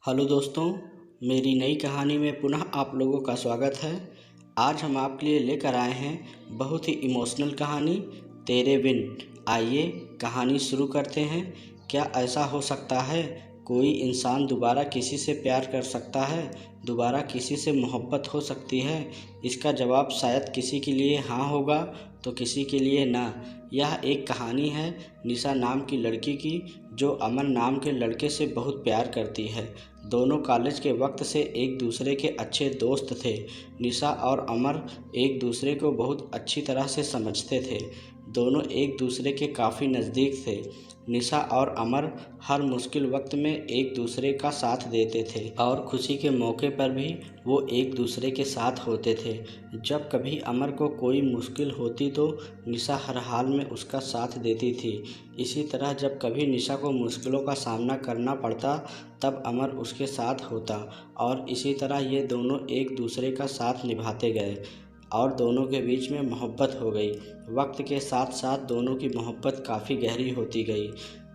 Hello दोस्तों, मेरी नई कहानी में पुनः आप लोगों का स्वागत है। आज हम आपके लिए लेकर आए हैं बहुत ही इमोशनल कहानी, तेरे बिन। आइए कहानी शुरू करते हैं। क्या ऐसा हो सकता है कोई इंसान दोबारा किसी से प्यार कर सकता है? दोबारा किसी से मोहब्बत हो सकती है? इसका जवाब शायद किसी के लिए हाँ होगा तो किसी के लिए ना। यह एक कहानी है निशा नाम की लड़की की, जो अमन नाम के लड़के से बहुत प्यार करती है। दोनों कॉलेज के वक्त से एक दूसरे के अच्छे दोस्त थे। निशा और अमर एक दूसरे को बहुत अच्छी तरह से समझते थे। दोनों एक दूसरे के काफ़ी नज़दीक थे। निशा और अमर हर मुश्किल वक्त में एक दूसरे का साथ देते थे और खुशी के मौके पर भी वो एक दूसरे के साथ होते थे। जब कभी अमर को कोई मुश्किल होती तो निशा हर हाल में उसका साथ देती थी। इसी तरह जब कभी निशा को मुश्किलों का सामना करना पड़ता तब अमर उसके साथ होता और इसी तरह ये दोनों एक दूसरे का साथ निभाते गए और दोनों के बीच में मोहब्बत हो गई। वक्त के साथ साथ दोनों की मोहब्बत काफ़ी गहरी होती गई।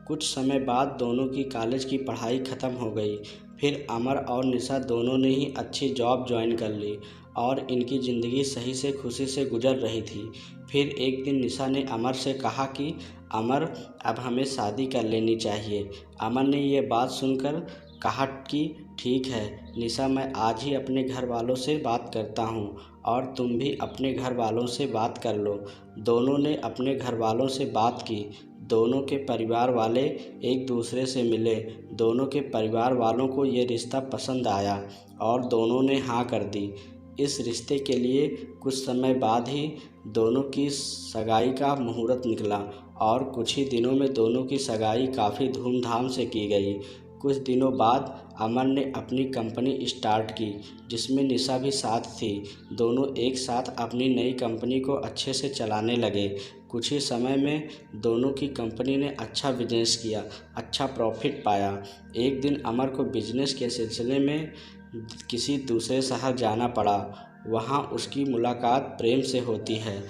कुछ समय बाद दोनों की कॉलेज की पढ़ाई ख़त्म हो गई। फिर अमर और निशा दोनों ने ही अच्छी जॉब ज्वाइन कर ली और इनकी ज़िंदगी सही से खुशी से गुजर रही थी। फिर एक दिन निशा ने अमर से कहा कि अमर, अब हमें शादी कर लेनी चाहिए। अमर ने ये बात सुनकर कहा कि ठीक है निशा, मैं आज ही अपने घर वालों से बात करता हूँ और तुम भी अपने घर वालों से बात कर लो। दोनों ने अपने घर वालों से बात की। दोनों के परिवार वाले एक दूसरे से मिले। दोनों के परिवार वालों को ये रिश्ता पसंद आया और दोनों ने हाँ कर दी। इस रिश्ते के लिए कुछ समय बाद ही दोनों की सगाई का मुहूर्त निकला और कुछ ही दिनों में दोनों की सगाई काफ़ी धूमधाम से की गई। कुछ दिनों बाद अमर ने अपनी कंपनी स्टार्ट की जिसमें निशा भी साथ थी। दोनों एक साथ अपनी नई कंपनी को अच्छे से चलाने लगे। कुछ ही समय में दोनों की कंपनी ने अच्छा बिजनेस किया, अच्छा प्रॉफिट पाया। एक दिन अमर को बिजनेस के सिलसिले में किसी दूसरे शहर जाना पड़ा। वहाँ उसकी मुलाकात प्रेम से होती है।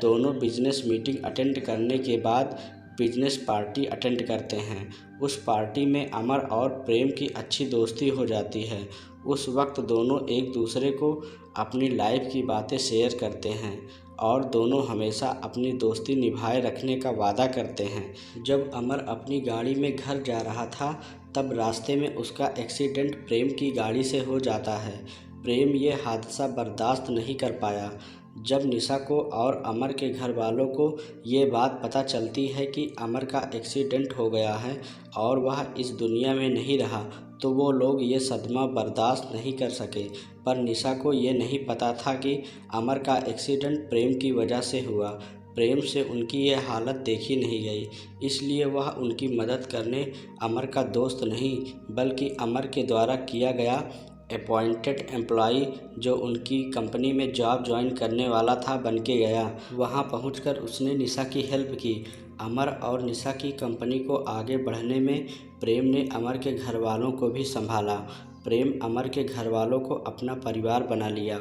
दोनों बिजनेस मीटिंग अटेंड करने के बाद बिजनेस पार्टी अटेंड करते हैं। उस पार्टी में अमर और प्रेम की अच्छी दोस्ती हो जाती है। उस वक्त दोनों एक दूसरे को अपनी लाइफ की बातें शेयर करते हैं और दोनों हमेशा अपनी दोस्ती निभाए रखने का वादा करते हैं। जब अमर अपनी गाड़ी में घर जा रहा था तब रास्ते में उसका एक्सीडेंट प्रेम की गाड़ी से हो जाता है। प्रेम ये हादसा बर्दाश्त नहीं कर पाया। जब निशा को और अमर के घर वालों को ये बात पता चलती है कि अमर का एक्सीडेंट हो गया है और वह इस दुनिया में नहीं रहा तो वो लोग ये सदमा बर्दाश्त नहीं कर सके। पर निशा को ये नहीं पता था कि अमर का एक्सीडेंट प्रेम की वजह से हुआ। प्रेम से उनकी ये हालत देखी नहीं गई, इसलिए वह उनकी मदद करने अमर का दोस्त नहीं बल्कि अमर के द्वारा किया गया अपॉइंटेड एम्प्लॉई, जो उनकी कंपनी में जॉब ज्वाइन करने वाला था, बन के गया। वहां पहुंचकर उसने निशा की हेल्प की। अमर और निशा की कंपनी को आगे बढ़ने में प्रेम ने अमर के घर वालों को भी संभाला। प्रेम अमर के घर वालों को अपना परिवार बना लिया।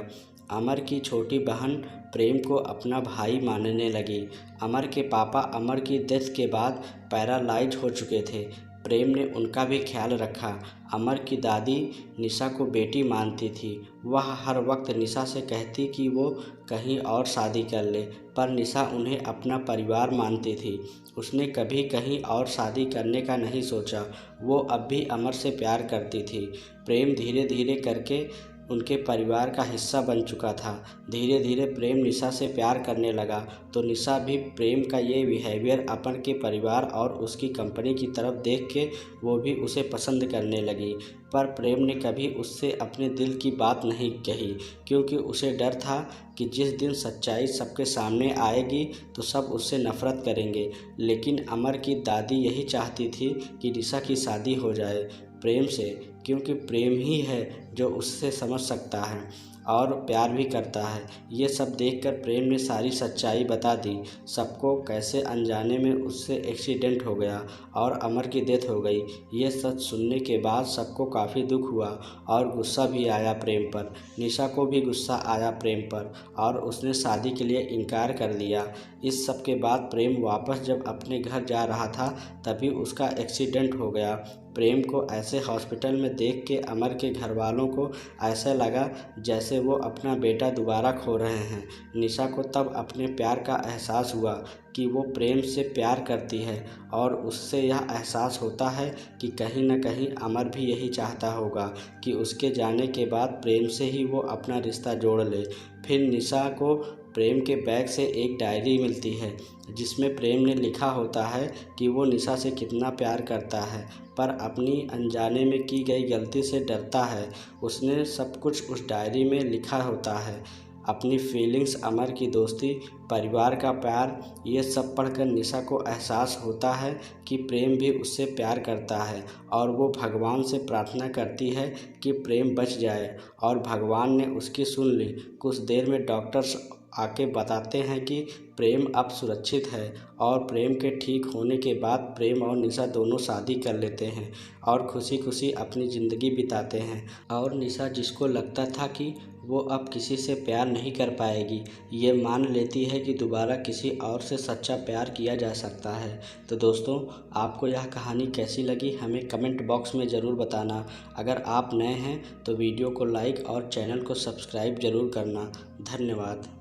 अमर की छोटी बहन प्रेम को अपना भाई मानने लगी। अमर के पापा अमर की डेथ के बाद पैरालाइज हो चुके थे। प्रेम ने उनका भी ख्याल रखा। अमर की दादी निशा को बेटी मानती थी। वह हर वक्त निशा से कहती कि वो कहीं और शादी कर ले, पर निशा उन्हें अपना परिवार मानती थी। उसने कभी कहीं और शादी करने का नहीं सोचा। वो अब भी अमर से प्यार करती थी। प्रेम धीरे धीरे करके उनके परिवार का हिस्सा बन चुका था। धीरे धीरे प्रेम निशा से प्यार करने लगा तो निशा भी प्रेम का ये बिहेवियर अपन के परिवार और उसकी कंपनी की तरफ देख के वो भी उसे पसंद करने लगी। पर प्रेम ने कभी उससे अपने दिल की बात नहीं कही, क्योंकि उसे डर था कि जिस दिन सच्चाई सबके सामने आएगी तो सब उससे नफरत करेंगे। लेकिन अमर की दादी यही चाहती थी कि निशा की शादी हो जाए प्रेम से, क्योंकि प्रेम ही है जो उससे समझ सकता है। और प्यार भी करता है। ये सब देखकर प्रेम ने सारी सच्चाई बता दी, सबको कैसे अनजाने में उससे एक्सीडेंट हो गया और अमर की डेथ हो गई। ये सच सुनने के बाद सबको काफ़ी दुख हुआ और गुस्सा भी आया प्रेम पर। निशा को भी गुस्सा आया प्रेम पर और उसने शादी के लिए इनकार कर दिया। इस सब के बाद प्रेम वापस जब अपने घर जा रहा था तभी उसका एक्सीडेंट हो गया। प्रेम को ऐसे हॉस्पिटल में देख के अमर के घर वालों को ऐसा लगा जैसे वो अपना बेटा दोबारा खो रहे हैं। निशा को तब अपने प्यार का एहसास हुआ कि वो प्रेम से प्यार करती है और उससे यह एहसास होता है कि कहीं न कहीं अमर भी यही चाहता होगा कि उसके जाने के बाद प्रेम से ही वो अपना रिश्ता जोड़ ले। फिर निशा को प्रेम के बैग से एक डायरी मिलती है जिसमें प्रेम ने लिखा होता है कि वो निशा से कितना प्यार करता है पर अपनी अनजाने में की गई गलती से डरता है। उसने सब कुछ उस डायरी में लिखा होता है, अपनी फीलिंग्स, अमर की दोस्ती, परिवार का प्यार। ये सब पढ़कर निशा को एहसास होता है कि प्रेम भी उससे प्यार करता है और वो भगवान से प्रार्थना करती है कि प्रेम बच जाए और भगवान ने उसकी सुन ली। कुछ देर में डॉक्टर्स आके बताते हैं कि प्रेम अब सुरक्षित है और प्रेम के ठीक होने के बाद प्रेम और निशा दोनों शादी कर लेते हैं और खुशी खुशी अपनी ज़िंदगी बिताते हैं। और निशा, जिसको लगता था कि वो अब किसी से प्यार नहीं कर पाएगी, ये मान लेती है कि दोबारा किसी और से सच्चा प्यार किया जा सकता है। तो दोस्तों, आपको यह कहानी कैसी लगी हमें कमेंट बॉक्स में ज़रूर बताना। अगर आप नए हैं तो वीडियो को लाइक और चैनल को सब्सक्राइब ज़रूर करना। धन्यवाद।